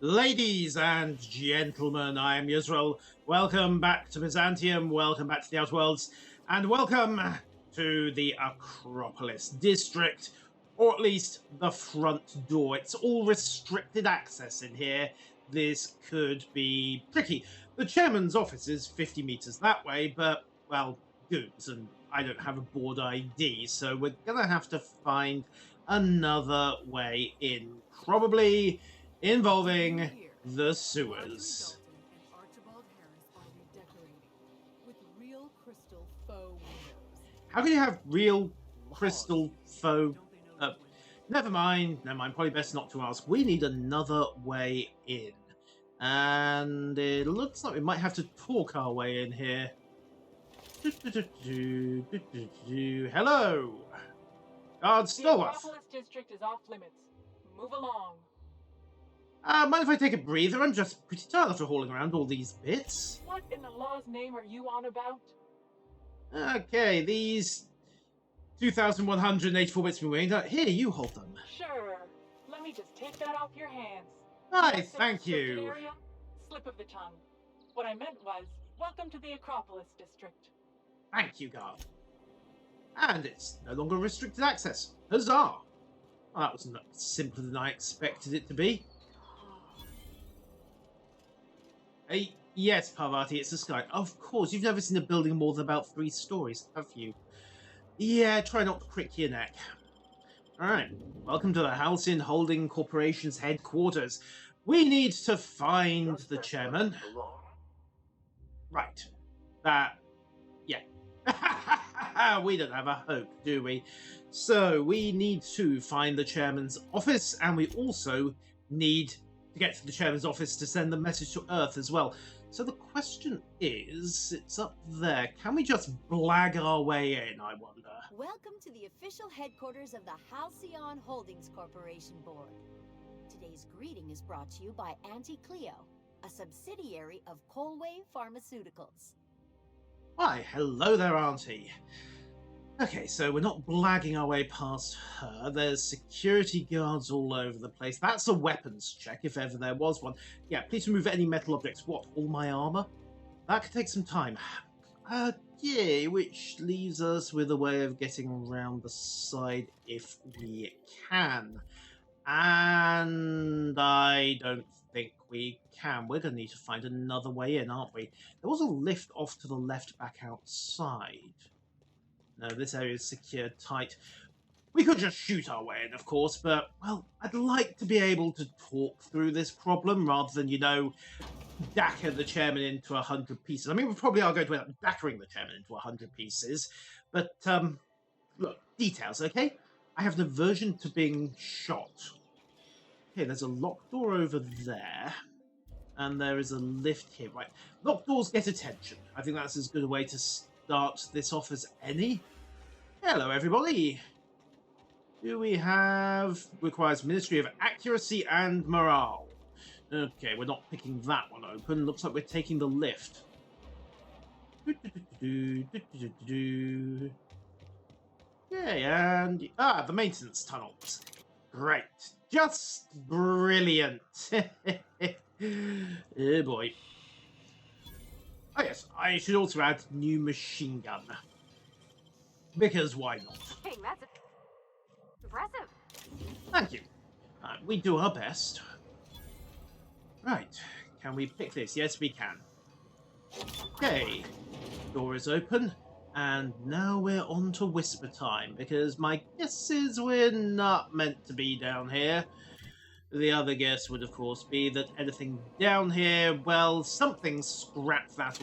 Ladies and gentlemen, I am Yusrael. Welcome back to Byzantium, welcome back to the Outworlds, and welcome to the Acropolis district, or at least the front door. It's all restricted access in here. This could be tricky. The chairman's office is 50 meters that way, but, well, goons, and I don't have a board ID, so we're gonna have to find another way in. Probably involving the sewers. How can you have real crystal faux? Never mind. Probably best not to ask. We need another way in. And it looks like we might have to talk our way in here. Hello! Guard, stop! The Acropolis district is off limits. Move along. Mind if I take a breather? I'm just pretty tired after hauling around all these bits. What in the law's name are you on about? Okay, these 2,184 bits been weighing. Here, you hold them. Sure. Let me just take that off your hands. Hi, thank you. Area, slip of the tongue. What I meant was, welcome to the Acropolis district. Thank you, guard. And it's no longer restricted access. Huzzah! Well, that was not simpler than I expected it to be. Hey, yes, Parvati, it's the sky. Of course, you've never seen a building more than about 3 stories, have you? Yeah, try not to crick your neck. Alright, welcome to the Halcyon Holding Corporation's headquarters. We need to find the chairman. Right. Yeah. We don't have a hope, do we? So, we need to find the chairman's office, and we also need to get to the chairman's office to send the message to Earth as well. So the question is, it's up there. Can we just blag our way in, I wonder? Welcome to the official headquarters of the Halcyon Holdings Corporation Board. Today's greeting is brought to you by Auntie Cleo, a subsidiary of Colway Pharmaceuticals. Why, hello there, Auntie. Okay, so we're not blagging our way past her. There's security guards all over the place. That's a weapons check, if ever there was one. Yeah, please remove any metal objects. What, all my armor? That could take some time. Yeah, which leaves us with a way of getting around the side if we can. And I don't think we can. We're going to need to find another way in, aren't we? There was a lift off to the left back outside. No, this area is secured tight. We could just shoot our way in, of course, but, well, I'd like to be able to talk through this problem rather than, you know, dagger the chairman into 100 pieces. I mean, we probably are going to end up daggering the chairman into 100 pieces, but, look, details, okay? I have an aversion to being shot. Okay, there's a locked door over there, and there is a lift here. Right, locked doors get attention. I think that's as good a way to start this off as any. Hello, everybody. Do we have... requires Ministry of Accuracy and Morale. Okay, we're not picking that one open. Looks like we're taking the lift. Yeah, and... the maintenance tunnels. Great. Just brilliant. Oh, boy. Oh, yes, I should also add new machine gun. Because why not? Hey, that's impressive. Thank you. We do our best. Right, can we pick this? Yes, we can. Okay, door is open, and now we're on to whisper time, because my guess is we're not meant to be down here. The other guess would, of course, be that anything down here, well, something scrapped that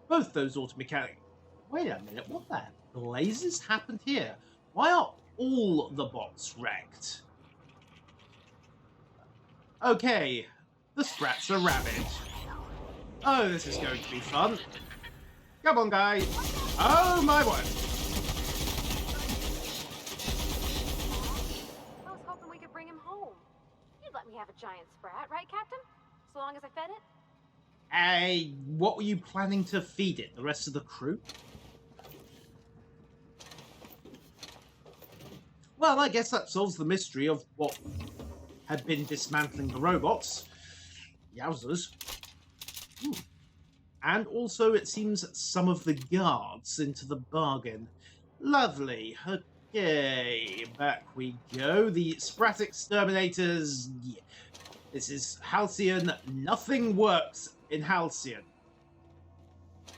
both those auto mechanic. Wait a minute, what the blazes happened here? Why are all the bots wrecked? Okay, the sprats are rabid. Oh, this is going to be fun. Come on, guys. Oh, my word. I was hoping we could bring him home. You'd let me have a giant sprat, right, Captain? So long as I fed it? Hey, what were you planning to feed it? The rest of the crew? Well, I guess that solves the mystery of what had been dismantling the robots. Yowzers. Ooh. And also, it seems some of the guards into the bargain. Lovely. Okay, back we go. The Sprat Exterminators. Yeah. This is Halcyon. Nothing works in Halcyon.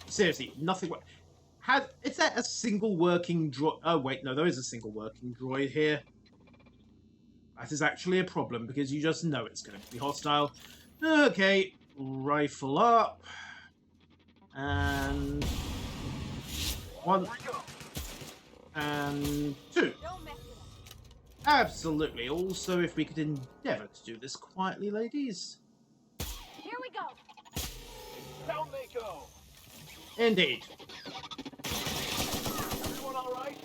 Seriously, nothing works. Is there a single working droid? Oh, wait, no, there is a single working droid here. That is actually a problem, because you just know it's going to be hostile. Okay, rifle up. And... 1. And 2. Absolutely. Also, if we could endeavour to do this quietly, ladies. Here we go. Down they go. Indeed. Everyone all right?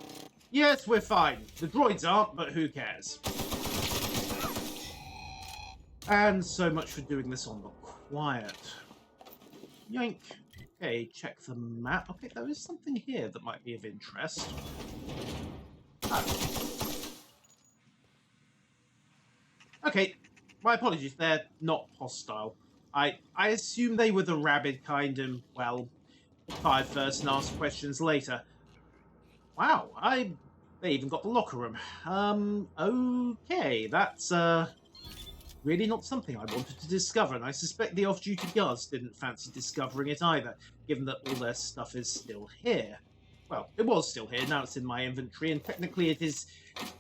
Yes, we're fine. The droids aren't, but who cares? And so much for doing this on the quiet. Yoink. Okay, check the map. Okay, there is something here that might be of interest. Oh. Okay, my apologies, they're not hostile. I assume they were the rabid kind and, well, fired first and asked questions later. Wow, they even got the locker room. Okay, that's, really not something I wanted to discover, and I suspect the off-duty guards didn't fancy discovering it either, given that all their stuff is still here. Well, it was still here, now it's in my inventory, and technically it is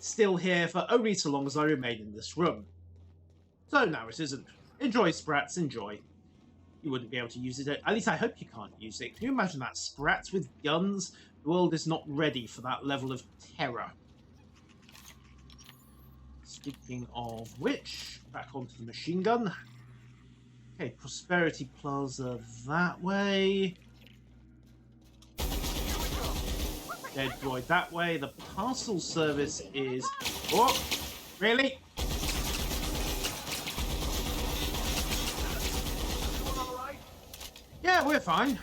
still here for only so long as I remain in this room. So now it isn't. Enjoy, Sprats, enjoy. You wouldn't be able to use it, at least I hope you can't use it. Can you imagine that? Sprats with guns? The world is not ready for that level of terror. Speaking of which, back onto the machine gun. Okay, Prosperity Plaza that way. Dead droid that way. The parcel service is... Oh, really? Yeah, we're fine.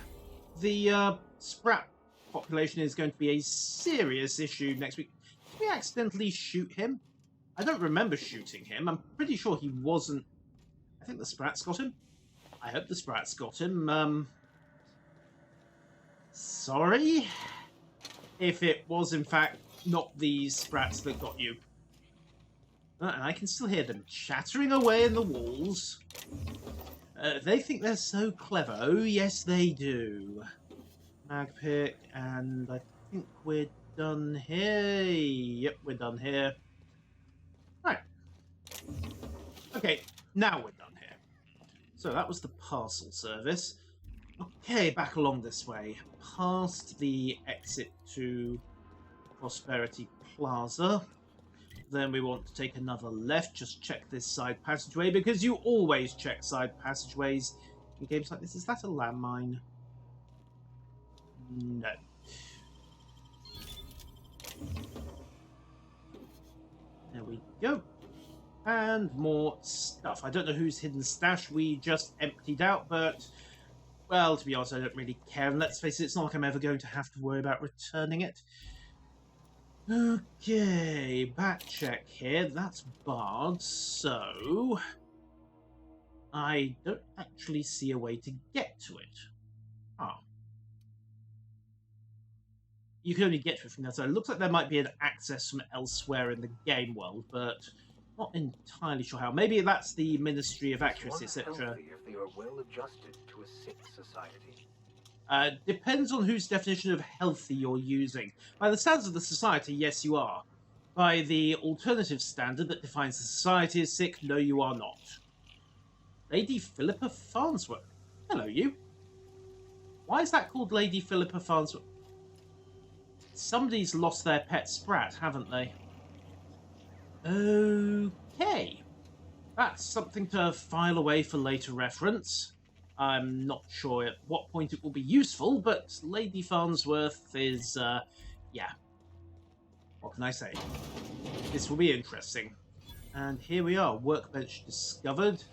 The Sprat population is going to be a serious issue next week. Did we accidentally shoot him? I don't remember shooting him. I'm pretty sure he wasn't... I think the Sprats got him. I hope the Sprats got him. Sorry? If it was, in fact, not these Sprats that got you. And I can still hear them chattering away in the walls. They think they're so clever. Oh, yes, they do. Mag pick, and I think we're done here. Yep, we're done here. Right. Okay, now we're done here. So that was the parcel service. Okay, back along this way. Past the exit to Prosperity Plaza. Then we want to take another left. Just check this side passageway, because you always check side passageways in games like this. Is that a landmine? No. There we go. And more stuff. I don't know whose hidden stash we just emptied out, but, well, to be honest, I don't really care. And let's face it, it's not like I'm ever going to have to worry about returning it. Okay, back check here. That's barred, so I don't actually see a way to get to it. Ah. You can only get to it from there, so it looks like there might be an access from elsewhere in the game world, but not entirely sure how. Maybe that's the Ministry of Accuracy, etc. If they are well adjusted to a sick society. Depends on whose definition of healthy you're using. By the standards of the society, yes, you are. By the alternative standard that defines the society as sick, no, you are not. Lady Philippa Farnsworth. Hello, you. Why is that called Lady Philippa Farnsworth? Somebody's lost their pet Sprat, haven't they? Okay. That's something to file away for later reference. I'm not sure at what point it will be useful, but Lady Farnsworth is, yeah. What can I say? This will be interesting. And here we are, workbench discovered.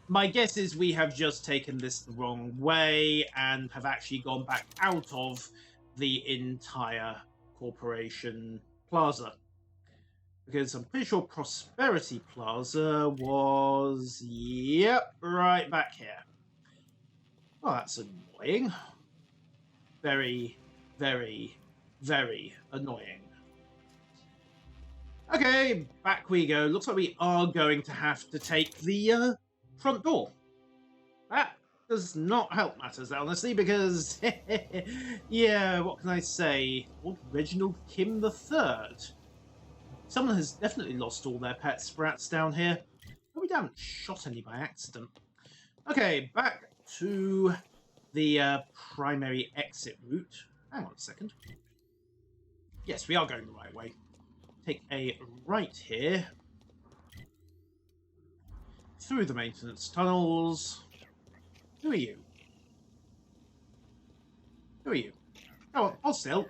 My guess is we have just taken this the wrong way and have actually gone back out of the entire Corporation Plaza. Because I'm pretty sure Prosperity Plaza was... Yep, right back here. Well, that's annoying. Very, very, very annoying. Okay, back we go. Looks like we are going to have to take the front door. That does not help matters, honestly, because... yeah, what can I say? Lord Reginald Kim III. Someone has definitely lost all their pet sprats down here. Hope we haven't shot any by accident. Okay, back to the primary exit route. Hang on a second. Yes, we are going the right way. Take a right here. Through the maintenance tunnels. Who are you? Who are you? Oh, hold still.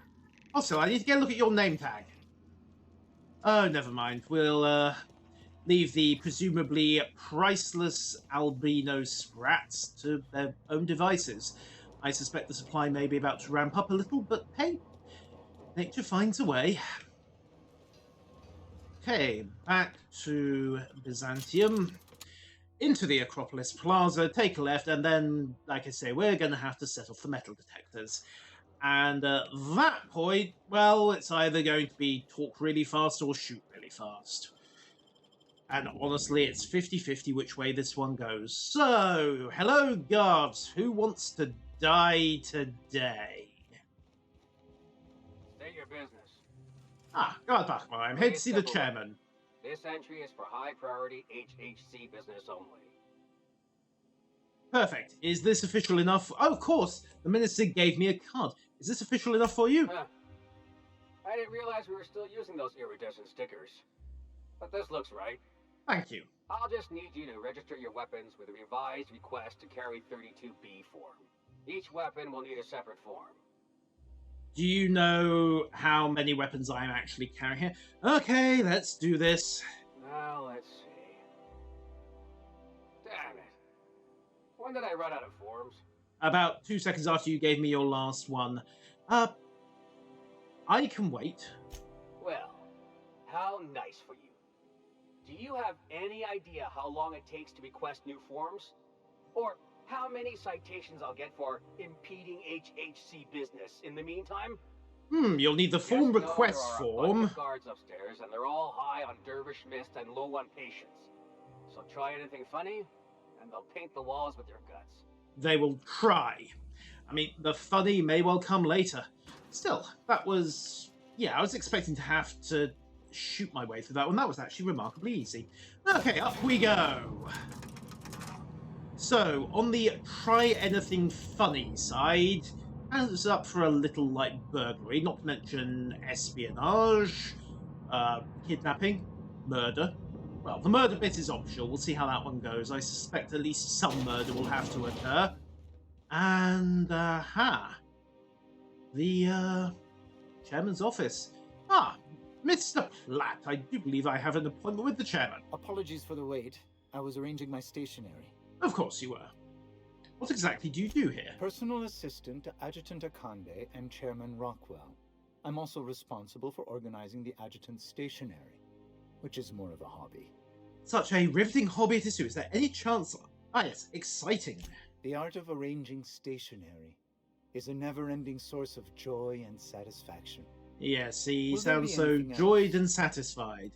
Hold still, I need to get a look at your name tag. Oh, never mind. We'll leave the presumably priceless albino sprats to their own devices. I suspect the supply may be about to ramp up a little, but hey, nature finds a way. Okay, back to Byzantium. Into the Acropolis Plaza, take a left, and then, like I say, we're going to have to set off the metal detectors. And at that point, well, it's either going to be talk really fast or shoot really fast. And honestly, it's 50-50 which way this one goes. So, hello guards, who wants to die today? State your business. Ah, Guard Bachmar, I'm here to see the chairman. This entry is for high priority HHC business only. Perfect. Is this official enough? Oh, of course, the minister gave me a card. Is this official enough for you? I didn't realize we were still using those iridescent stickers. But this looks right. Thank you. I'll just need you to register your weapons with a revised request to carry 32B form. Each weapon will need a separate form. Do you know how many weapons I'm actually carrying here? Okay, let's do this. Now, let's see. Damn it. When did I run out of forms? About 2 seconds after you gave me your last one. I can wait. Well, how nice for you. Do you have any idea how long it takes to request new forms? Or how many citations I'll get for impeding HHC business in the meantime? You'll need the form request there are a form. bunch of guards upstairs, and they're all high on dervish mist and low on patience. So try anything funny, and they'll paint the walls with your guts. They will try. I mean, the funny may well come later. Still, that was... Yeah, I was expecting to have to shoot my way through that one. That was actually remarkably easy. Okay, up we go. So, on the try anything funny side, it's up for a little light burglary, not to mention espionage, kidnapping, murder. Well, the murder bit is optional. We'll see how that one goes. I suspect at least some murder will have to occur. And, the, chairman's office. Ah, Mr. Platt, I do believe I have an appointment with the chairman. Apologies for the wait. I was arranging my stationery. Of course you were. What exactly do you do here? Personal assistant to Adjutant Akande and Chairman Rockwell. I'm also responsible for organizing the adjutant's stationery, which is more of a hobby. Such a riveting hobby it is too. Is there any chance... Ah yes, exciting. The art of arranging stationery is a never-ending source of joy and satisfaction. Yes, he Will there sounds be so anything joyed else? and satisfied.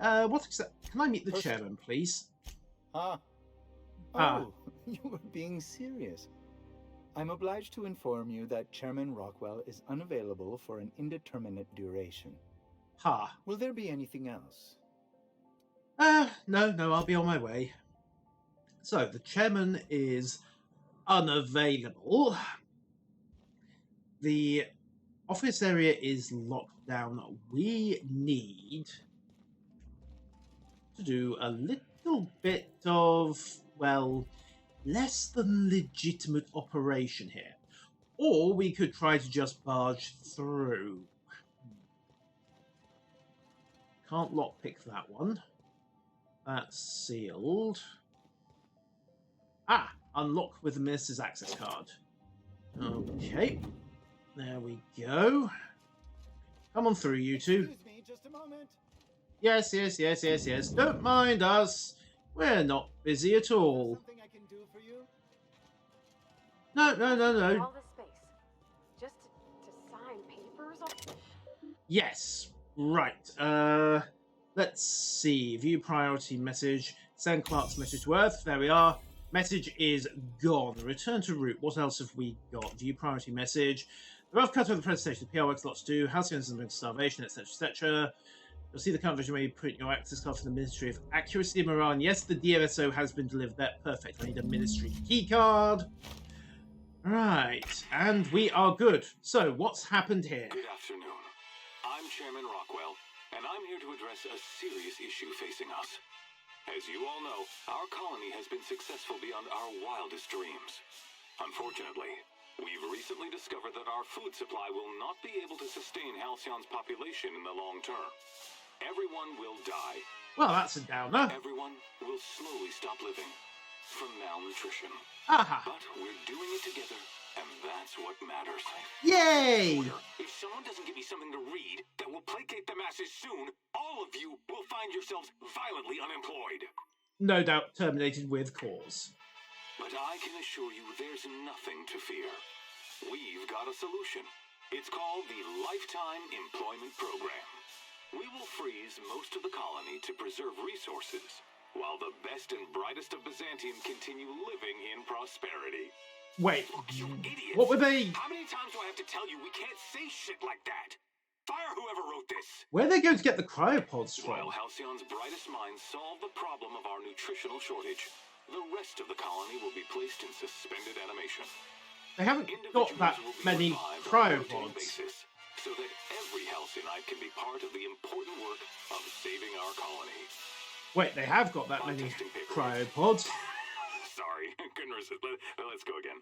Can I meet the chairman, please? Oh, you were being serious. I'm obliged to inform you that Chairman Rockwell is unavailable for an indeterminate duration. Ha. Will there be anything else? No, I'll be on my way. So, the chairman is unavailable. The office area is locked down. We need to do a little bit of, well, less than legitimate operation here. Or we could try to just barge through. Can't lockpick that one. That's sealed. Ah, unlock with the minister's access card. Okay. There we go. Come on through, you two. Excuse me, just a moment. Yes. Don't mind us. We're not busy at all. Something I can do for you? No. All this space. Just to sign papers? Yes. Right. Let's see. View priority message. Send Clark's message to Earth. There we are. Message is gone. Return to route. What else have we got? View priority message. The rough cut of the presentation. The PR works lots to do. Halcyons has been starvation, etc. You'll see the current version where you print your access card from the Ministry of Accuracy and Moran. Yes, the DMSO has been delivered. That perfect. I need a Ministry key card. Right, and we are good. So, what's happened here? Good afternoon. I'm Chairman Rockwell, and I'm here to address a serious issue facing us. As you all know, our colony has been successful beyond our wildest dreams. Unfortunately, we've recently discovered that our food supply will not be able to sustain Halcyon's population in the long term. Everyone will die. Well, that's a downer. Everyone will slowly stop living from malnutrition. Aha! But we're doing it together, and that's what matters. Yay! If someone doesn't give me something to read that will placate the masses soon, all of you will find yourselves violently unemployed. No doubt terminated with cause. But I can assure you there's nothing to fear. We've got a solution. It's called the Lifetime Employment Program. We will freeze most of the colony to preserve resources, while the best and brightest of Byzantium continue living in prosperity. Wait, Look, you idiots! what were they? How many times do I have to tell you we can't say shit like that? Fire whoever wrote this! Where are they going to get the cryopods While from? Halcyon's brightest minds solve the problem of our nutritional shortage, the rest of the colony will be placed in suspended animation. They haven't got that Individuals will be many revived on a rotating cryopods. basis, so that every Halcyonite can be part of the important work of saving our colony. Wait, they have got that many cryopods. Sorry, couldn't resist. Let's go again.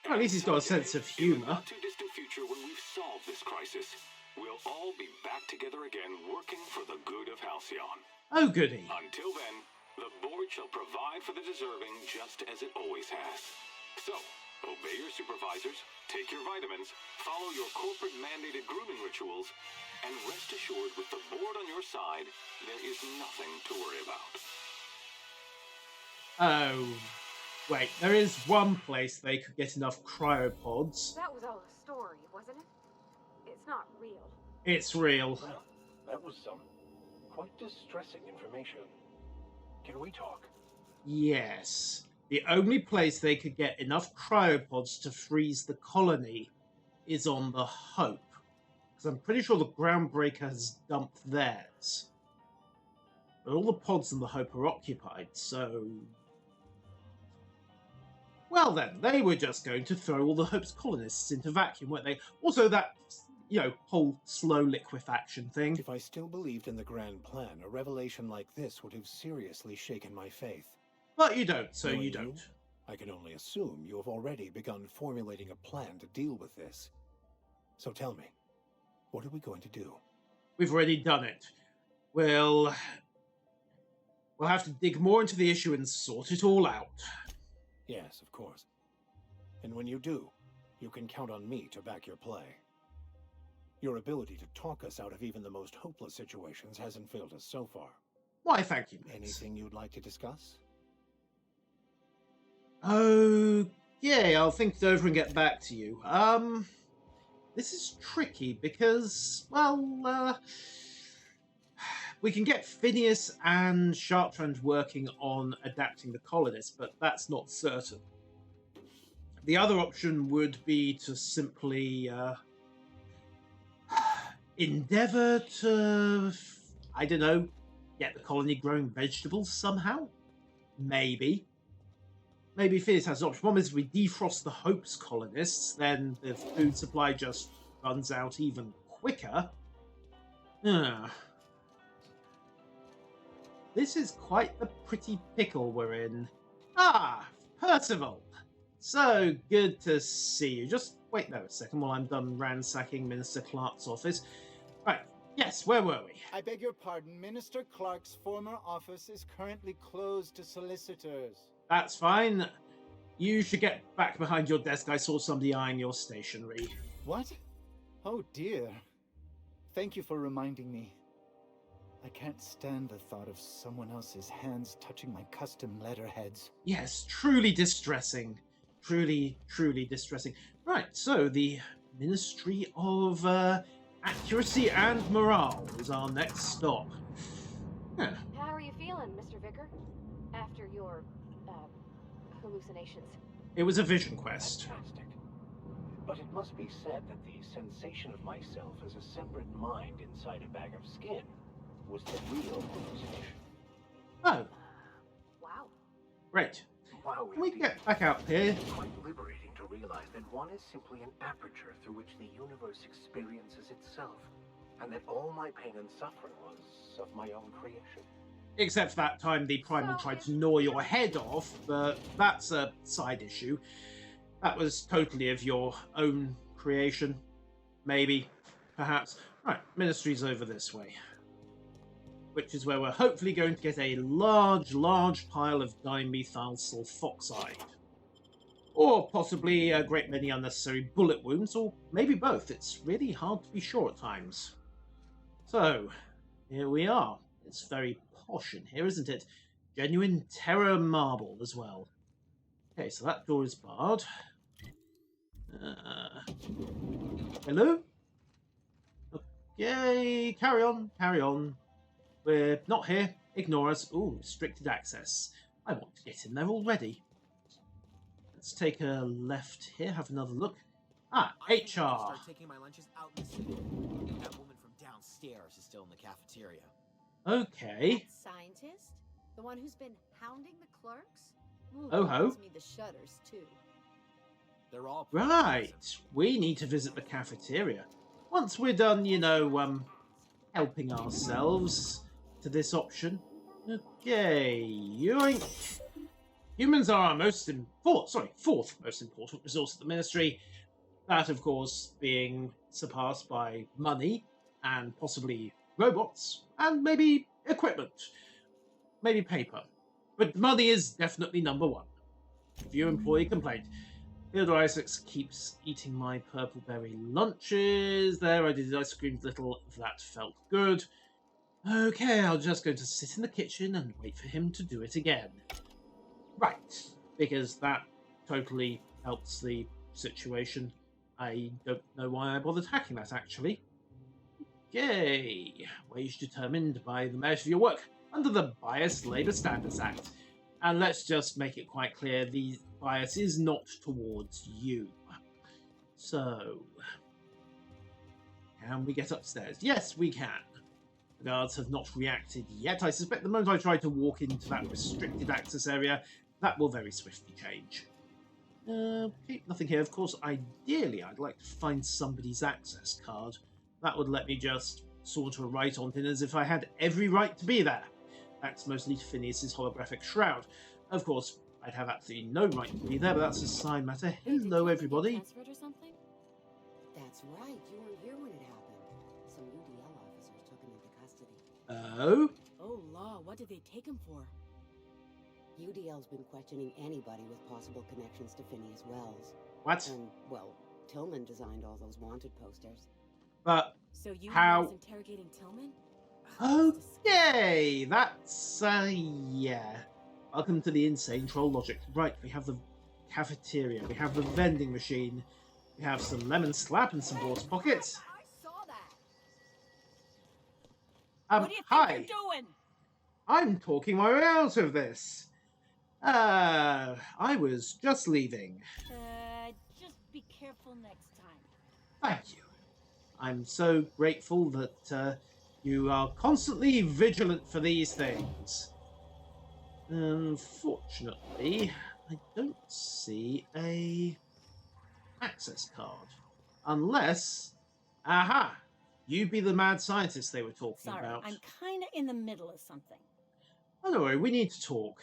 Well, at least he's got a sense of In the humour. not too distant future, when we've solved this crisis, we'll all be back together again, working for the good of Halcyon. Oh, goody. Until then, the board shall provide for the deserving, just as it always has. So, obey your supervisors, take your vitamins, follow your corporate-mandated grooming rituals, and rest assured, with the board on your side, there is nothing to worry about. Oh, wait, there is one place they could get enough cryopods. That was all a story, wasn't it? It's not real. It's real. Well, that was some quite distressing information. Can we talk? Yes. The only place they could get enough cryopods to freeze the colony is on the Hope. Because I'm pretty sure the Groundbreaker has dumped theirs. But all the pods in the Hope are occupied, so... Well then, they were just going to throw all the Hope's colonists into vacuum, weren't they? Also that, whole slow liquefaction thing. If I still believed in the grand plan, a revelation like this would have seriously shaken my faith. But you don't, so Knowing you don't. I can only assume you have already begun formulating a plan to deal with this. So tell me, what are we going to do? We've already done it. We'll have to dig more into the issue and sort it all out. Yes, of course. And when you do, you can count on me to back your play. Your ability to talk us out of even the most hopeless situations hasn't failed us so far. Why, thank you, Mates. Anything you'd like to discuss? Okay, I'll think it over and get back to you. This is tricky because, we can get Phineas and Sharptrand working on adapting the colonists, but that's not certain. The other option would be to simply endeavour to, I don't know, get the colony growing vegetables somehow? Maybe. Maybe Phineas has an option. One is if we defrost the Hope's colonists, then the food supply just runs out even quicker. This is quite the pretty pickle we're in. Ah, Percival! So good to see you. Just wait there a second while I'm done ransacking Minister Clark's office. Right, yes, where were we? I beg your pardon. Minister Clark's former office is currently closed to solicitors. That's fine. You should get back behind your desk. I saw somebody eyeing your stationery. What? Oh dear. Thank you for reminding me. I can't stand the thought of someone else's hands touching my custom letterheads. Yes, truly distressing. Truly, truly distressing. Right, so the Ministry of Accuracy and Morale is our next stop. Huh. How are you feeling, Mr. Vicar? After your, hallucinations? It was a vision quest. Fantastic. But it must be said that the sensation of myself as a separate mind inside a bag of skin was the real hallucination. Oh, Wow. great. Wow, Can we indeed. get back out here? It's quite liberating to realize that one is simply an aperture through which the universe experiences itself, and that all my pain and suffering was of my own creation. Except for that time the Primal So tried if to gnaw your you're- head off, but that's a side issue. That was totally of your own creation. Maybe. Perhaps. Right, Ministry's over this way. Which is where we're hopefully going to get a large, large pile of dimethyl sulfoxide. Or possibly a great many unnecessary bullet wounds, or maybe both. It's really hard to be sure at times. So, here we are. It's very posh in here, isn't it? Genuine terra marble as well. Okay, so that door is barred. Hello? Okay, carry on, carry on. We're not here. Ignore us. Ooh, restricted access. I want to get in there already. Let's take a left here, have another look. Ah, I think HR. I'll start taking my lunches out in the city. That woman from downstairs is still in the cafeteria. Okay. That scientist? The one who's been hounding the clerks? Ooh, Oh ho. reminds me the shutters, too. They're all Right. We need to visit the cafeteria. Once we're done, you know, helping ourselves to this option. Okay, yoink. Humans are our fourth most important resource at the Ministry. That, of course, being surpassed by money and possibly robots and maybe equipment, maybe paper. But money is definitely number one. View employee complaint. Theodore Isaacs keeps eating my purple berry lunches. There, I did ice cream little. That felt good. Okay, I'll just go to sit in the kitchen and wait for him to do it again. Right, because that totally helps the situation. I don't know why I bothered hacking that, actually. Okay, wage determined by the merit of your work under the Biased Labour Standards Act. And let's just make it quite clear, the bias is not towards you. So, can we get upstairs? Yes, we can. The guards have not reacted yet. I suspect the moment I try to walk into that restricted access area, that will very swiftly change. Okay, nothing here. Of course, ideally, I'd like to find somebody's access card. That would let me just saunter right on in as if I had every right to be there. Thanks mostly to Phineas's holographic shroud. Of course, I'd have absolutely no right to be there, but that's a side matter. Hello, everybody. Transferred or something? That's right. You weren't here when it happened. Some UDL officers took him into custody. Oh? Oh, law. What did they take him for? UDL's been questioning anybody with possible connections to Phineas Wells. What? And, well, Tillman designed all those wanted posters. But So you how? was interrogating Tillman? Okay, that's, yeah. Welcome to the insane troll logic. Right, we have the cafeteria, we have the vending machine, we have some lemon slap and some water pockets. I saw that. What do you think Hi. you're doing? I'm talking my way out of this. I was just leaving. Just be careful next time. Thank you. I'm so grateful that you are constantly vigilant for these things. Unfortunately, I don't see a access card. Unless... Aha! You be the mad scientist they were talking Sorry, about. I'm kind of in the middle of something. Oh, don't worry, we need to talk.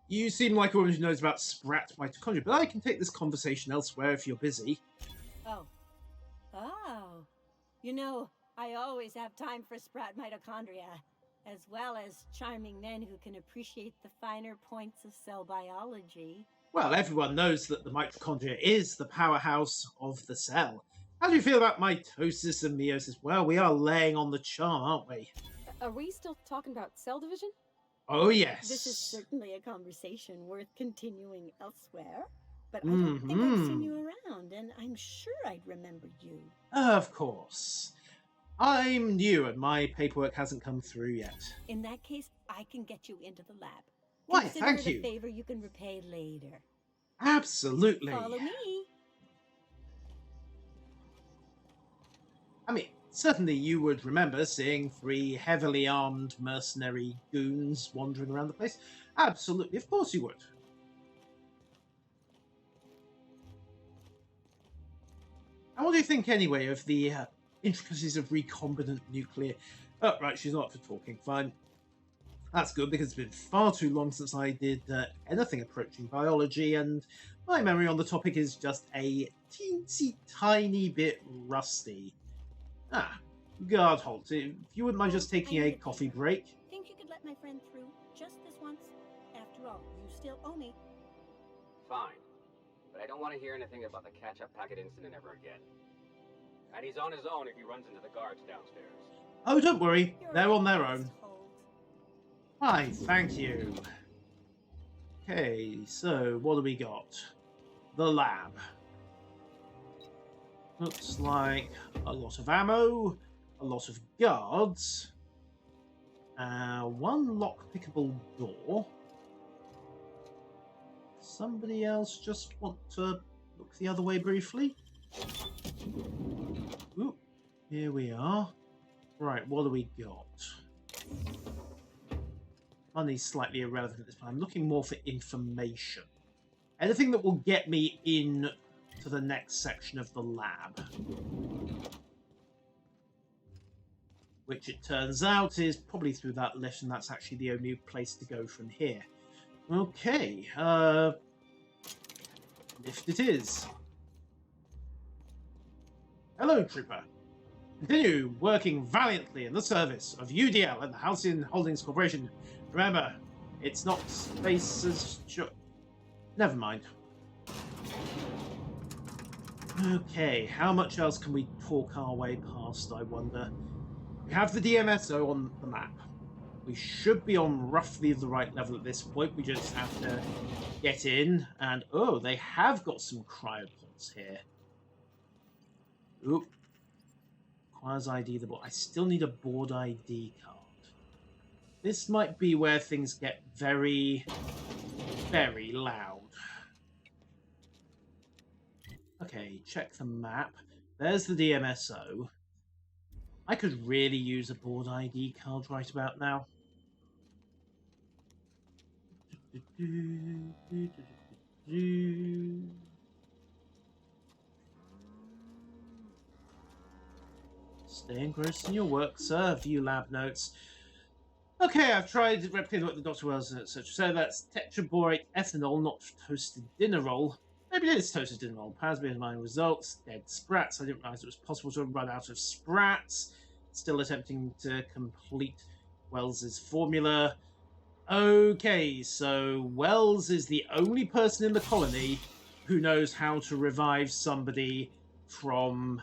You seem like a woman who knows about sprat mitochondria, but I can take this conversation elsewhere if you're busy. Oh. Oh. You know, I always have time for sprat mitochondria, as well as charming men who can appreciate the finer points of cell biology. Well, everyone knows that the mitochondria is the powerhouse of the cell. How do you feel about mitosis and meiosis? Well, we are laying on the charm, aren't we? Are we still talking about cell division? Oh, yes. This is certainly a conversation worth continuing elsewhere. But I don't think I've seen you around, and I'm sure I'd remember you. Of course. I'm new, and my paperwork hasn't come through yet. In that case, I can get you into the lab. Why, Consider thank it a you. favor you can repay later. Absolutely. Follow me. I mean, certainly you would remember seeing 3 heavily armed mercenary goons wandering around the place. Absolutely, of course you would. And what do you think, anyway, of the intricacies of recombinant nuclear? Oh, right, she's not for talking. Fine. That's good, because it's been far too long since I did anything approaching biology, and my memory on the topic is just a teensy tiny bit rusty. Ah, Guardholt, if you wouldn't mind just taking a coffee break. Think you could let my friend through just this once? After all, you still owe me. Fine. But I don't want to hear anything about the catch-up packet incident ever again. And he's on his own if he runs into the guards downstairs. Oh, don't worry. They're on their own. Hi, thank you. Okay, so what do we got? The lab. Looks like a lot of ammo, a lot of guards, one lockpickable door. Somebody else just want to look the other way briefly? Ooh, here we are. Right, what do we got? Money's slightly irrelevant at this point. I'm looking more for information. Anything that will get me in to the next section of the lab. Which it turns out is probably through that lift, and that's actually the only place to go from here. Okay, lift it is. Hello, Trooper. Continue working valiantly in the service of UDL and the Halcyon Holdings Corporation. Remember, it's not space as sure. Never mind. Okay, how much else can we talk our way past, I wonder? We have the DMSO on the map. We should be on roughly the right level at this point. We just have to get in, and oh, they have got some cryopods here. Oop. Requires ID the board. I still need a board ID card. This might be where things get very, very loud. Okay, check the map. There's the DMSO. I could really use a board ID card right about now. Stay engrossed in your work, sir. View lab notes. Okay, I've tried replicating what the Dr. Wells and etc. So that's tetraboric ethanol, not toasted dinner roll. Maybe it is toasted dinner roll. Powers being my results. Dead sprats. I didn't realize it was possible to run out of sprats. Still attempting to complete Wells's formula. Okay, so Wells is the only person in the colony who knows how to revive somebody from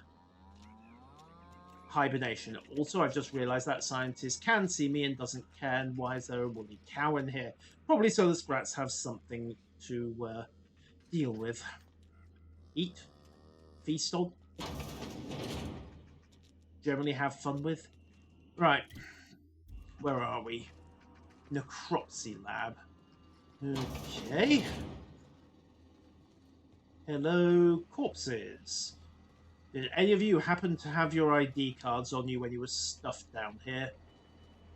hibernation. Also, I've just realized that scientist can see me and doesn't care. And why is there a woolly cow in here? Probably so the sprats have something to deal with. Eat. Feast on. Generally have fun with. Right. Where are we? Necropsy lab. Okay. Hello, corpses. Did any of you happen to have your ID cards on you when you were stuffed down here?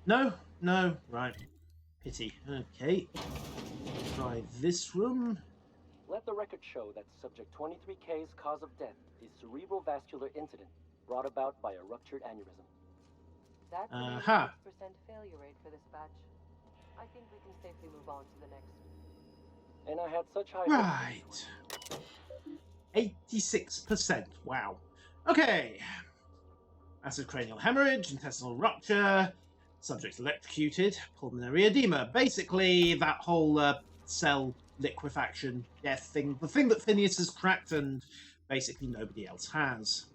No? No? Right. Pity. Okay. Try this room. Let the record show that Subject 23K's cause of death is cerebrovascular incident brought about by a ruptured aneurysm. That's an 86% failure rate for this batch. I think we can safely move on to the next. And I had such high Right. 86%. Wow. Okay. Acid cranial hemorrhage, intestinal rupture, subject electrocuted, pulmonary edema. Basically, that whole cell liquefaction death thing. The thing that Phineas has cracked and basically nobody else has.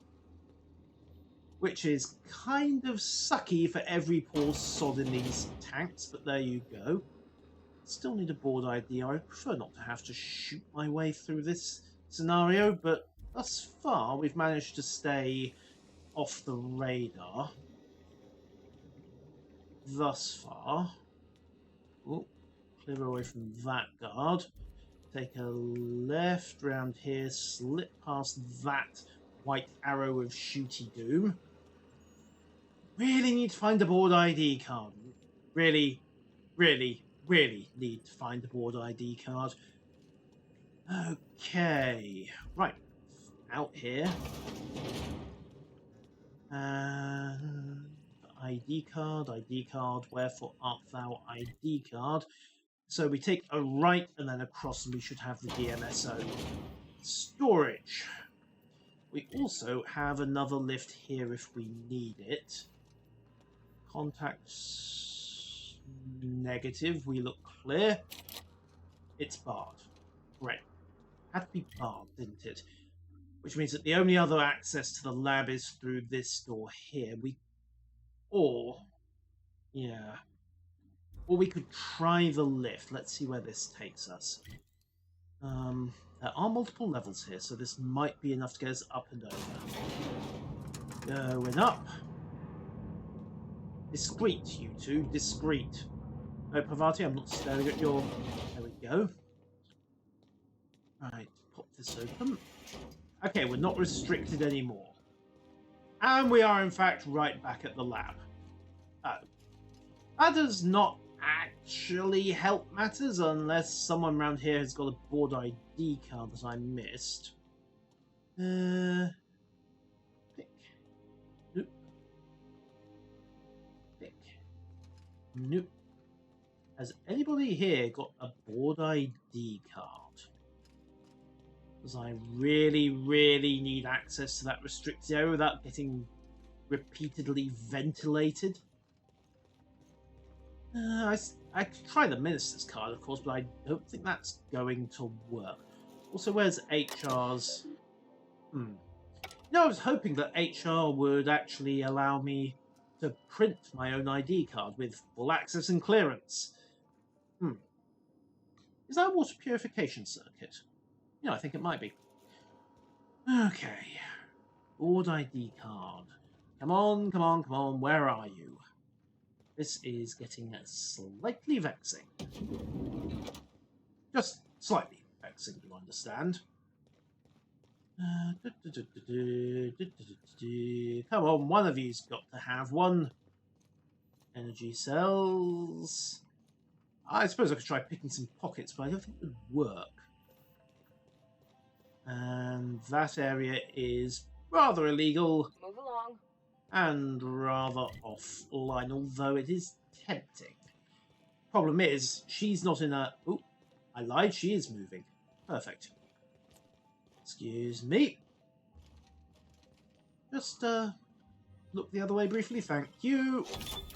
which is kind of sucky for every poor sod in these tanks, but there you go. Still need a board ID. I prefer not to have to shoot my way through this scenario, but thus far we've managed to stay off the radar. Thus far. Oh, clear away from that guard. Take a left round here, slip past that white arrow of shooty doom. Really need to find a board ID card. Really need to find a board ID card. Okay, right, out here. ID card, wherefore art thou ID card? So we take a right and then across and we should have the DMSO storage. We also have another lift here if we need it. Contacts negative, we look clear. It's barred. Great. Had to be barred, didn't it? Which means that the only other access to the lab is through this door here. Or we could try the lift. Let's see where this takes us. There are multiple levels here, so this might be enough to get us up and over. Going up. Discreet, you two. Discreet. No, Parvati, I'm not staring at your... There we go. Right, pop this open. Okay, we're not restricted anymore. And we are, in fact, right back at the lab. Oh. That does not actually help matters unless someone around here has got a board ID card that I missed. Pick. Nope. Pick. Nope. Has anybody here got a board ID card? Because I really need access to that restricted area without getting repeatedly ventilated. I could try the Minister's card, of course, but I don't think that's going to work. Also, where's HR's... No, I was hoping that HR would actually allow me to print my own ID card with full access and clearance. Is that a water purification circuit? Yeah, I think it might be. Okay. Board ID card. Come on, where are you? This is getting slightly vexing. Just slightly vexing, you understand. Come on, one of you's got to have one. Energy cells. I suppose I could try picking some pockets, but I don't think it would work. And that area is rather illegal. Move along. And rather offline, although it is tempting. Problem is, she's not in a... Oh, I lied, she is moving. Perfect. Excuse me. Just, look the other way briefly, thank you. You'll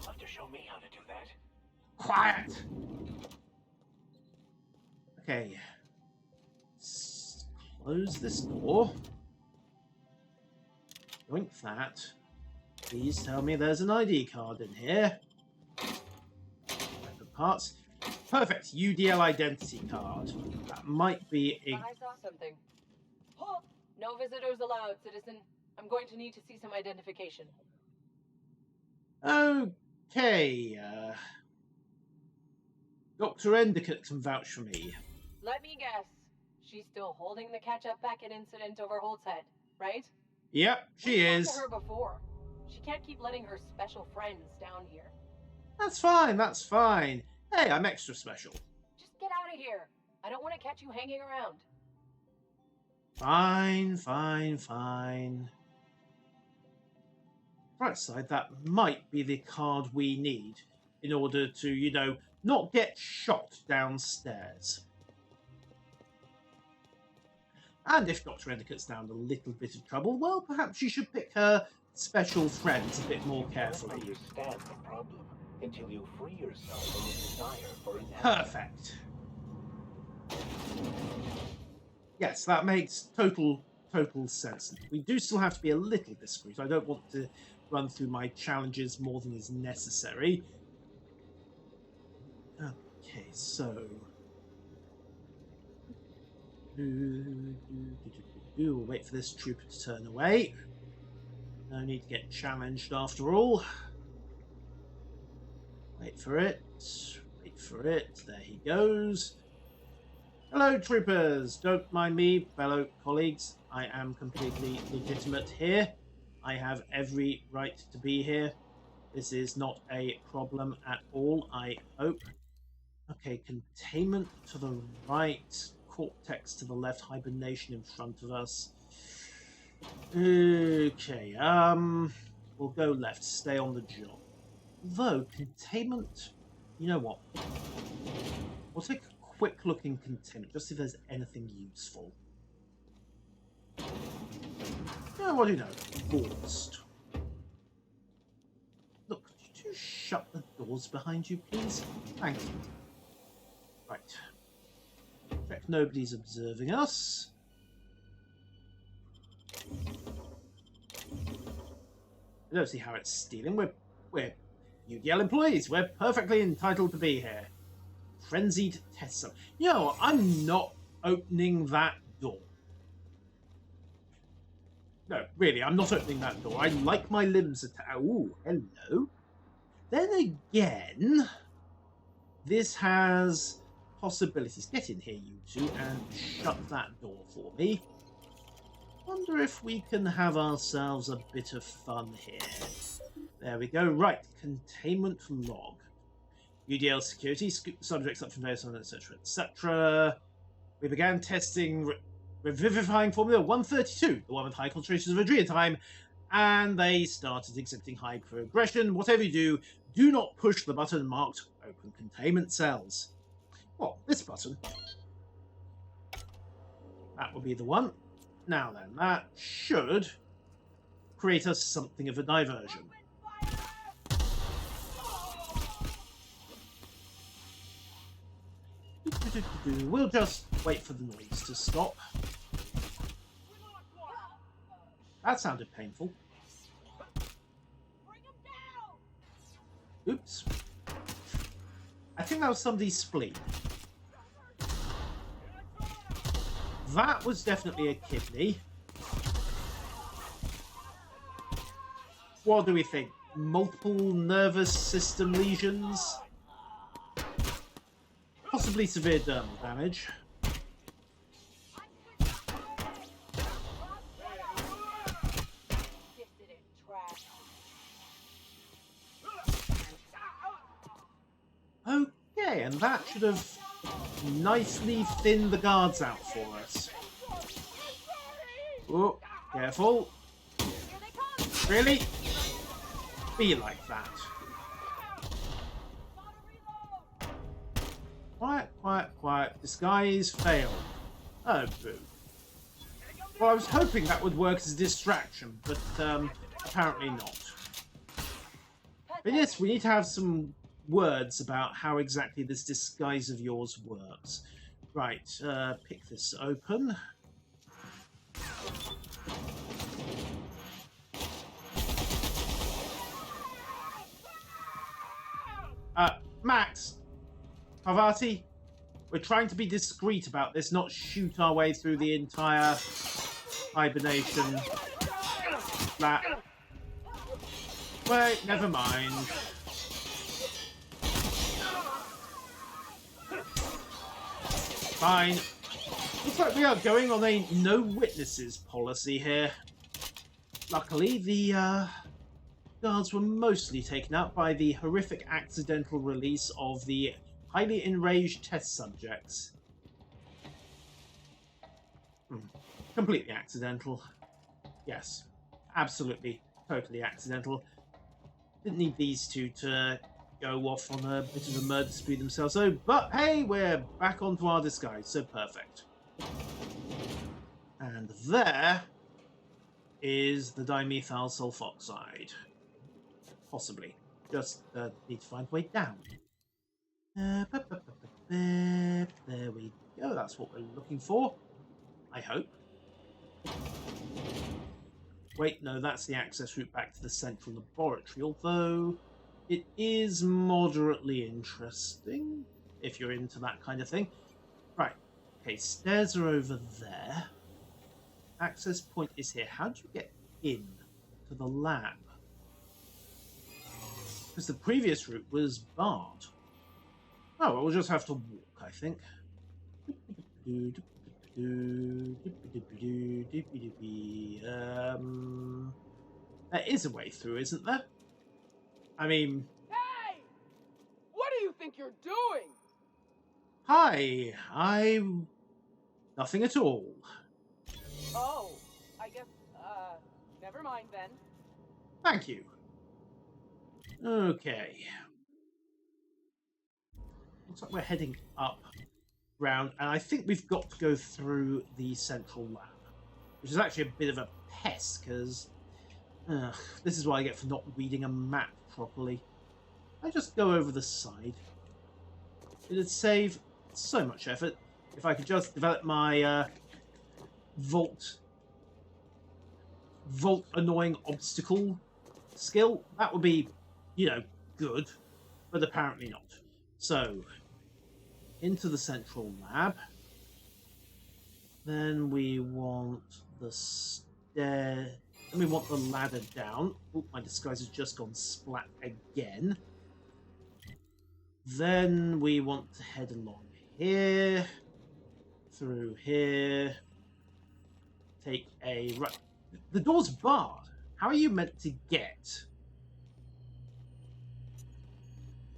have to show me how to do that. Quiet! Okay. Close this door. Doink that. Please tell me there's an ID card in here. Weapon parts. Perfect. UDL identity card. That might be a... I saw something. Halt! No visitors allowed, citizen. I'm going to need to see some identification. Okay. Dr. Endicott can vouch for me. Let me guess. She's still holding the catch-up packet incident over Holt's head, right? Yep, she is. I've talked to her before. She can't keep letting her special friends down here. That's fine, that's fine. Hey, I'm extra special. Just get out of here. I don't want to catch you hanging around. Fine. Right side, that might be the card we need in order to, you know, not get shot downstairs. And if Dr. Endicott's down a little bit of trouble, well, perhaps you should pick her special friends a bit more carefully. You understand the problem until you free yourself from the desire for an Perfect. Yes, that makes total sense. We do still have to be a little discreet. I don't want to run through my challenges more than is necessary. Okay, so... We'll wait for this trooper to turn away. No need to get challenged after all. Wait for it. Wait for it. There he goes. Hello, troopers. Don't mind me, fellow colleagues. I am completely legitimate here. I have every right to be here. This is not a problem at all, I hope. Okay, containment to the right. Cortex to the left. Hibernation in front of us. Okay, we'll go left. Stay on the job. Though, containment... You know what? We'll take a quick look in containment, just see if there's anything useful. Yeah, what do you know? Forced. Look, could you shut the doors behind you, please? Thank you. Right. Check nobody's observing us. I don't see how it's stealing. We're UDL employees. We're perfectly entitled to be here. Frenzied test sub. You know what? I'm not opening that door. No, really, I'm not opening that door. I like my limbs Ooh, hello. Then again, this has possibilities. Get in here, you two, and shut that door for me. Wonder if we can have ourselves a bit of fun here. There we go. Right, containment log. UDL security, subjects up from various, etc., etc. We began testing revivifying Formula 132, the one with high concentrations of adrenatime, and they started exhibiting high progression. Whatever you do, do not push the button marked Open Containment Cells. Well, this button. That will be the one. Now then, that should create us something of a diversion. We'll just wait for the noise to stop. That sounded painful. Oops. I think that was somebody's spleen. That was definitely a kidney. What do we think? Multiple nervous system lesions? Possibly severe dermal damage. Okay, and that should have nicely thinned the guards out for us. Oh, careful. Really? Be like that. Quiet, quiet, quiet. Disguise failed. Oh, boo. Well, I was hoping that would work as a distraction, but apparently not. But yes, we need to have some words about how exactly this disguise of yours works. Right, pick this open. Max! Parvati, we're trying to be discreet about this, not shoot our way through the entire hibernation. Wait, never mind. Fine. Looks like we are going on a no witnesses policy here. Luckily, the guards were mostly taken out by the horrific accidental release of the highly enraged test subjects. Completely accidental. Yes, absolutely, totally accidental. Didn't need these two to go off on a bit of a murder spree themselves, so, but hey, we're back onto our disguise, so perfect. And there is the dimethyl sulfoxide. Possibly. Just need to find a way down. There we go, that's what we're looking for. I hope. Wait, no, that's the access route back to the central laboratory, although it is moderately interesting, if you're into that kind of thing. Right, okay, stairs are over there. Access point is here. How do you get in to the lab? Because the previous route was barred. Oh, well, we'll just have to walk, I think. There is a way through, isn't there? I mean... Hey! What do you think you're doing? Hi, I'm... nothing at all. Oh, I guess, never mind then. Thank you. Okay. Looks like we're heading up, round, and I think we've got to go through the central lab, which is actually a bit of a pest, because this is what I get for not reading a map properly. I just go over the side. It'd save so much effort if I could just develop my vault annoying obstacle skill. That would be, you know, good, but apparently not. So, into the central lab. Then we want the stair. Then we want the ladder down. Oh, my disguise has just gone splat again. Then we want to head along here, through here. Take a right. The door's barred. How are you meant to get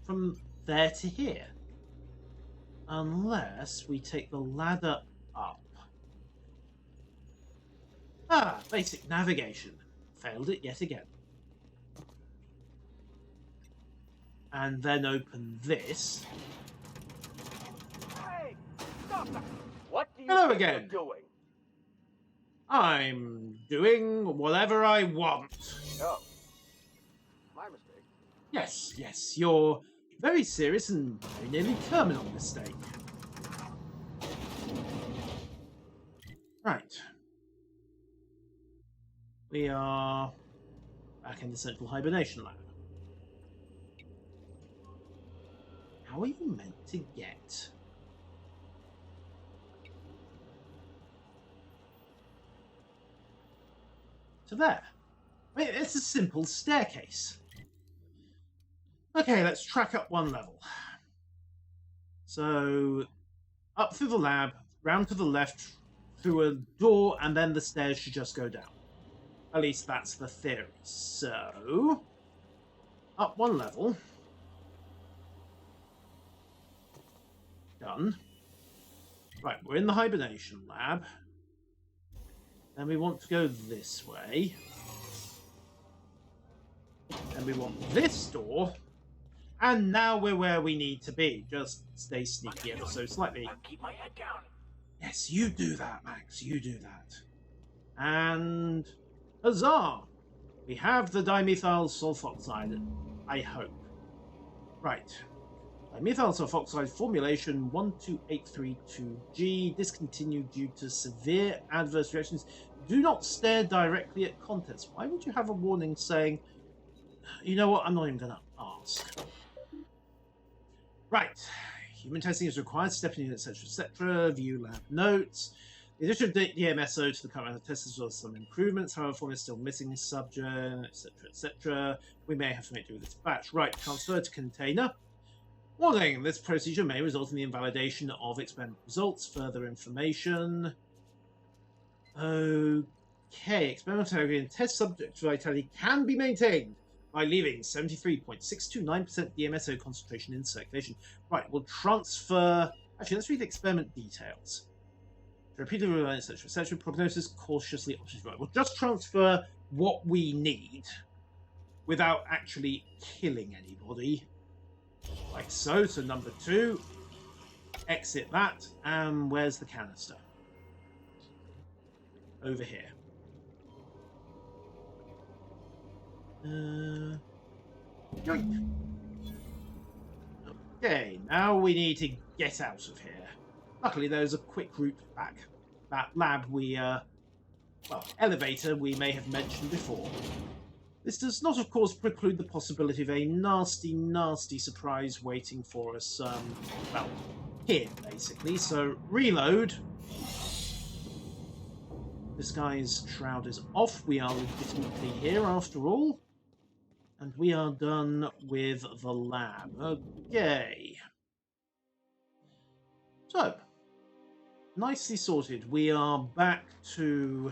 from there to here? Unless we take the ladder up. Ah, basic navigation. Failed it yet again. And then open this. Hey! Stop that! What do you Hello think again. you're doing? I'm doing whatever I want. Oh. My mistake. Yes, yes, you're very serious and very nearly terminal mistake. Right. We are back in the central hibernation lab. How are you meant to get to there? I mean, it's a simple staircase. Okay, let's track up one level. So, up through the lab, round to the left, through a door, and then the stairs should just go down. At least that's the theory. So, up one level. Done. Right, we're in the hibernation lab. Then we want to go this way. Then we want this door. And now we're where we need to be. Just stay sneaky ever so slightly. Keep my head down. Yes, you do that, Max. You do that. And huzzah! We have the dimethyl sulfoxide, I hope. Right. Dimethyl sulfoxide formulation 12832G discontinued due to severe adverse reactions. Do not stare directly at contents. Why would you have a warning saying, you know what, I'm not even going to ask. Right. Human testing is required, stepping in, etc., etc. View lab notes. The addition of DMSO to the current test as well as some improvements. However, form is still missing subject, etc., etc. We may have to make do with this batch. Right. Transfer to container. Warning, this procedure may result in the invalidation of experiment results. Further information. Okay. Experimental and test subject vitality can be maintained by leaving 73.629% DMSO concentration in circulation. Right, we'll transfer... Actually, let's read the experiment details. Repeatedly, etc., etc. Prognosis cautiously options. Right, we'll just transfer what we need without actually killing anybody. Like so. So number 2. Exit that. And where's the canister? Over here. Yoink. Okay, now we need to get out of here. Luckily, there's a quick route back. That lab we well, elevator we may have mentioned before. This does not, of course, preclude the possibility of a nasty, nasty surprise waiting for us, well, here, basically. So, reload. Disguise shroud is off. We are legitimately here, after all. And we are done with the lab. Okay. So, nicely sorted. We are back to...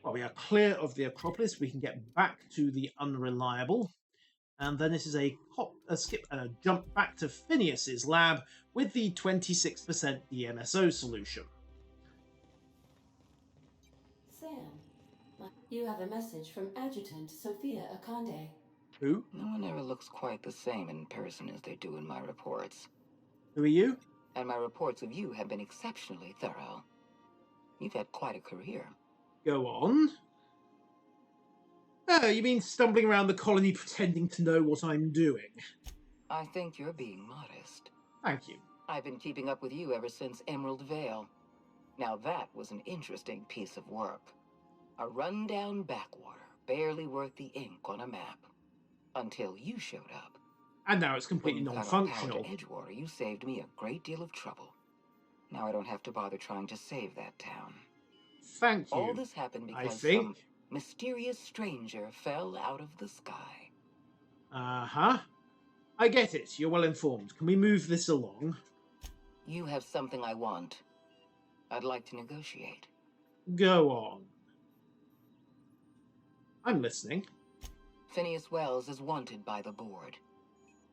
well, we are clear of the Acropolis. We can get back to the Unreliable. And then this is a skip and a jump back to Phineas's lab with the 26% DMSO solution. Sam, you have a message from Adjutant Sophia Akande. Who? No one ever looks quite the same in person as they do in my reports. Who are you? And my reports of you have been exceptionally thorough. You've had quite a career. Go on. Oh, you mean stumbling around the colony pretending to know what I'm doing? I think you're being modest. Thank you. I've been keeping up with you ever since Emerald Vale. Now that was an interesting piece of work. A rundown backwater, barely worth the ink on a map. Until you showed up. And now it's completely non-functional. When you got Edgewater, you saved me a great deal of trouble. Now I don't have to bother trying to save that town. Thank you. All this happened because some mysterious stranger fell out of the sky. Uh-huh. I get it. You're well informed. Can we move this along? You have something I want. I'd like to negotiate. Go on. I'm listening. Phineas Wells is wanted by the board.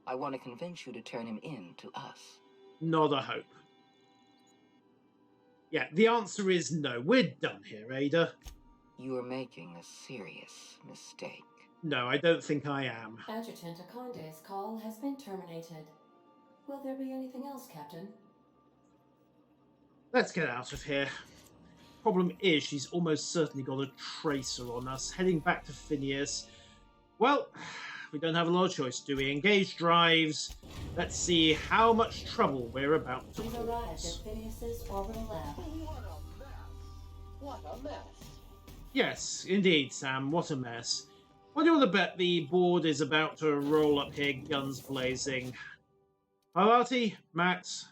I want to convince you to turn him in to us. Not a hope. Yeah, the answer is no. We're done here, Ada. You are making a serious mistake. No, I don't think I am. Adjutant Akande's call has been terminated. Will there be anything else, Captain? Let's get out of here. Problem is, she's almost certainly got a tracer on us. Heading back to Phineas. Well, we don't have a lot of choice, do we? Engage drives. Let's see how much trouble we're about to We've arrived at Phineas's orbital lab. What a mess! What a mess! Yes, indeed, Sam. What a mess. What do you want to bet the board is about to roll up here, guns blazing? Parvati, Max,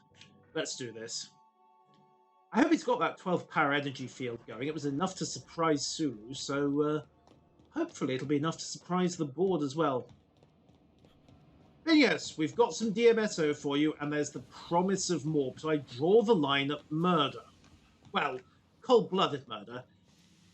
let's do this. I hope he's got that 12 power energy field going. It was enough to surprise Sulu, so hopefully it'll be enough to surprise the board as well. And yes, we've got some DMSO for you, and there's the promise of more, but I draw the line at murder. Well, cold-blooded murder.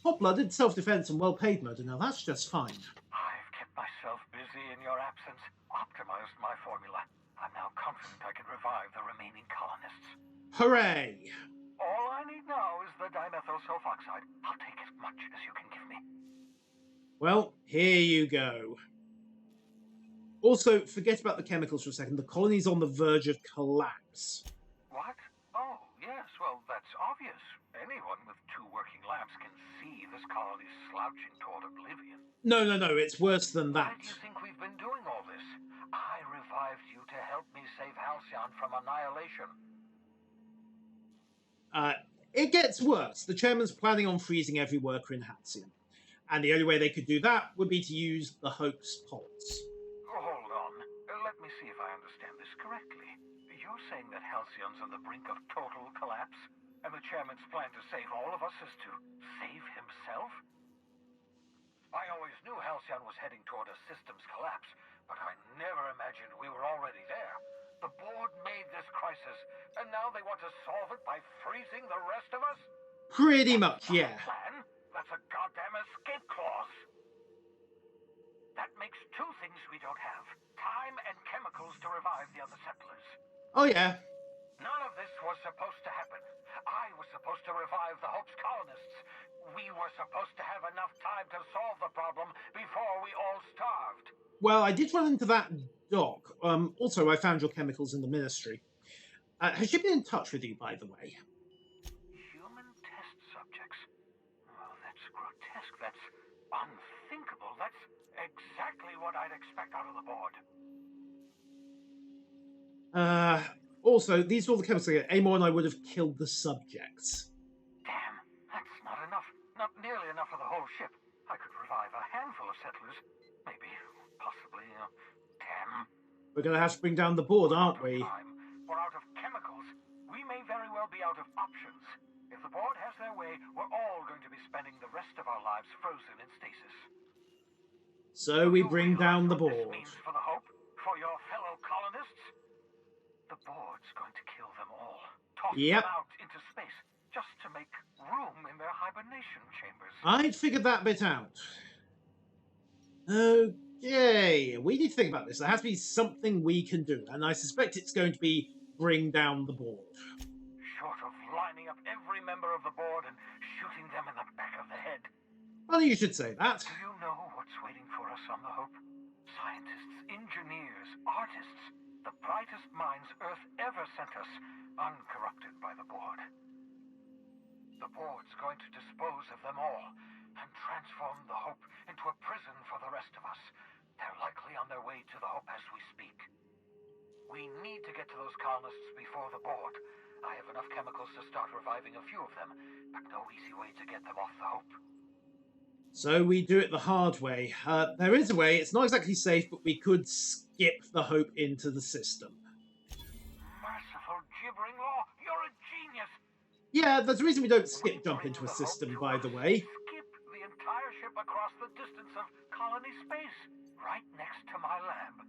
Hot-blooded, self-defense, and well-paid murder. Now that's just fine. I've kept myself busy in your absence, optimized my formula. I'm now confident I can revive the remaining colonists. Hooray! All I need now is the dimethyl sulfoxide. I'll take as much as you can give me. Well, here you go. Also, forget about the chemicals for a second. The colony's on the verge of collapse. What? Oh, yes, well, that's obvious. Anyone with 2 working labs can see this colony's slouching toward oblivion. No, it's worse than that. Why do you think we've been doing all this? I revived you to help me save Halcyon from annihilation. It gets worse. The chairman's planning on freezing every worker in Halcyon. And the only way they could do that would be to use the hoax pods. Hold on. Let me see if I understand this correctly. You're saying that Halcyon's on the brink of total collapse? And the chairman's plan to save all of us is to save himself? I always knew Halcyon was heading toward a systems collapse, but I never imagined we were already there. The board made this crisis, and now they want to solve it by freezing the rest of us? Pretty much, yeah. Plan? That's a goddamn escape clause. That makes 2 things we don't have. Time and chemicals to revive the other settlers. Oh, yeah. None of this was supposed to happen. I was supposed to revive the Hope's colonists. We were supposed to have enough time to solve the problem before we all starved. Well, I did run into that doc. Also, I found your chemicals in the ministry. Has she been in touch with you, by the way? Human test subjects? Oh, that's grotesque. That's unthinkable. That's exactly what I'd expect out of the board. Also, these are all the chemicals. Amor and I would have killed the subjects. Damn, that's not enough. not nearly enough for the whole ship. I could revive a handful of settlers. Maybe, possibly, 10. We're going to have to bring down the board, aren't we? We're out of chemicals. We may very well be out of options. If the board has their way, we're all going to be spending the rest of our lives frozen in stasis. So we bring down the board. This means for the Hope, for your fellow colonists. The board's going to kill them all. Toss them out into space, just to make room in their hibernation chambers. I'd figured that bit out. Okay, we need to think about this. There has to be something we can do, and I suspect it's going to be bring down the board. Short of lining up every member of the board and shooting them in the back of the head. Well, you should say that. Do you know what's waiting for us on the Hope? Scientists, engineers, artists, the brightest minds Earth ever sent us, uncorrupted by the board. The board's going to dispose of them all and transform the Hope into a prison for the rest of us. They're likely on their way to the Hope as we speak. We need to get to those colonists before the board. I have enough chemicals to start reviving a few of them, but no easy way to get them off the Hope. So we do it the hard way. There is a way. It's not exactly safe, but we could skip the Hope into the system. Merciful gibbering law, you're a genius! Yeah, there's a reason we don't skip jump into a system, by the way. Skip the entire ship across the distance of colony space, right next to my lab.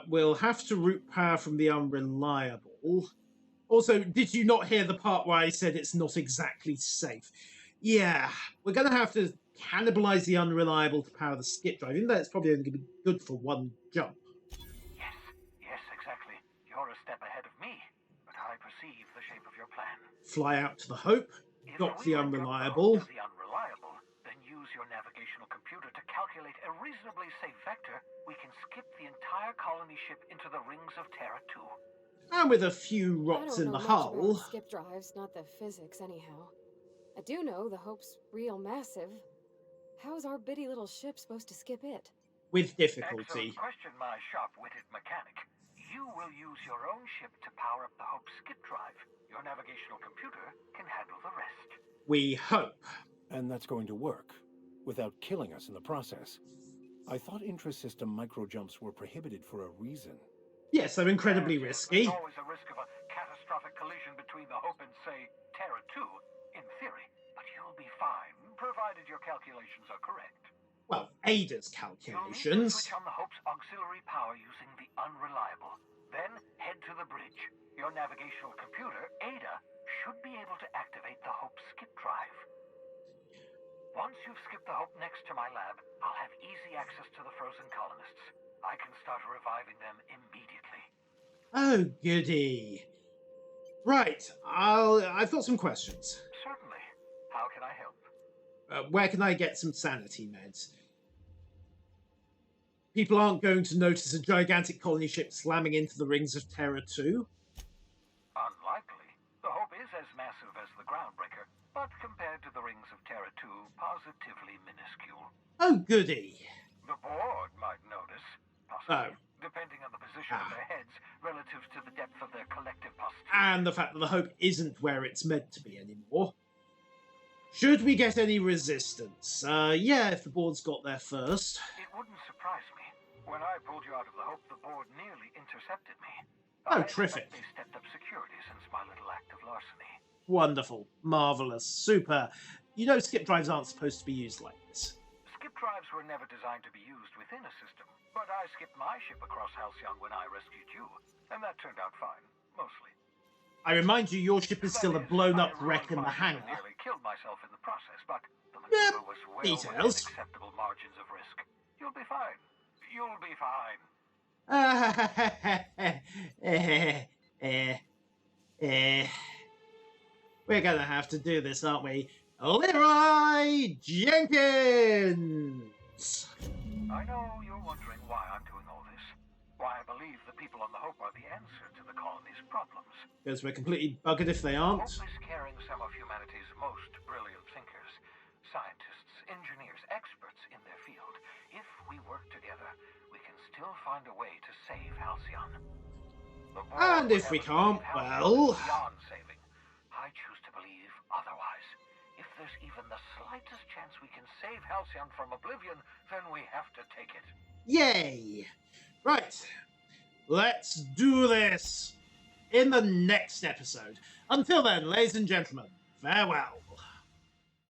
We'll have to route power from the unreliable. Also, did you not hear the part where I said it's not exactly safe? Yeah, we're going to have to cannibalize the unreliable to power the skip drive, even though it's probably only going to be good for one jump. Yes, exactly. You're a step ahead of me, but I perceive the shape of your plan. Fly out to the Hope, dock the unreliable. Then use your navigational computer to calculate a reasonably safe vector. We can skip the entire colony ship into the rings of Terra 2. And with a few rots in the hull. Skip drives, not the physics, anyhow. I do know the Hope's real massive. How's our bitty little ship supposed to skip it? With difficulty. Excellent question, my sharp-witted mechanic. You will use your own ship to power up the Hope's skip drive. Your navigational computer can handle the rest. We hope. And that's going to work, without killing us in the process. I thought intra-system micro-jumps were prohibited for a reason. Yes, they're incredibly risky. There's always a risk of a catastrophic collision between the Hope and, say, Terra 2, in theory. But you'll be fine, provided your calculations are correct. Well, Ada's calculations. Switch on the Hope's auxiliary power using the unreliable. Then head to the bridge. Your navigational computer, Ada, should be able to activate the Hope's skip drive. Once you've skipped the Hope next to my lab, I'll have easy access to the frozen colonists. I can start reviving them immediately. Oh, goody. Right, I've got some questions. Certainly. How can I help? Where can I get some sanity meds? People aren't going to notice a gigantic colony ship slamming into the rings of Terra 2. Unlikely. The Hope is as massive as the Groundbreaker, but compared to the rings of Terra 2, positively minuscule. Oh, goody. The board might notice, possibly, depending on the position of their heads relative to the depth of their collective posture. And the fact that the Hope isn't where it's meant to be anymore. Should we get any resistance? Yeah, if the board's got there first. It wouldn't surprise me. When I pulled you out of the Hope, the board nearly intercepted me. Oh, terrific. They stepped up security since my little act of larceny. Wonderful. Marvellous. Super. You know skip drives aren't supposed to be used like this. Skip drives were never designed to be used within a system, but I skipped my ship across Halcyon when I rescued you, and that turned out fine, mostly. I remind you, your ship is still a blown-up wreck in the hangar. I nearly killed myself in the process, but the maneuver was well within acceptable margins of risk. You'll be fine. You'll be fine. We're gonna have to do this, aren't we? Leroy Jenkins! I know you're wondering why I'm doing all this. Why I believe the people on the Hope are the answer to the colony's problems. Because we're completely buggered if they aren't. Hope is carrying some of humanity's most brilliant thinkers, scientists, engineers, experts in their field. If we work together, we can still find a way to save Halcyon. And if we can't, well... Beyond saving, I choose to believe otherwise. chance we can save Halcyon from oblivion, then we have to take it. Yay! Right. Let's do this in the next episode. Until then, ladies and gentlemen, farewell.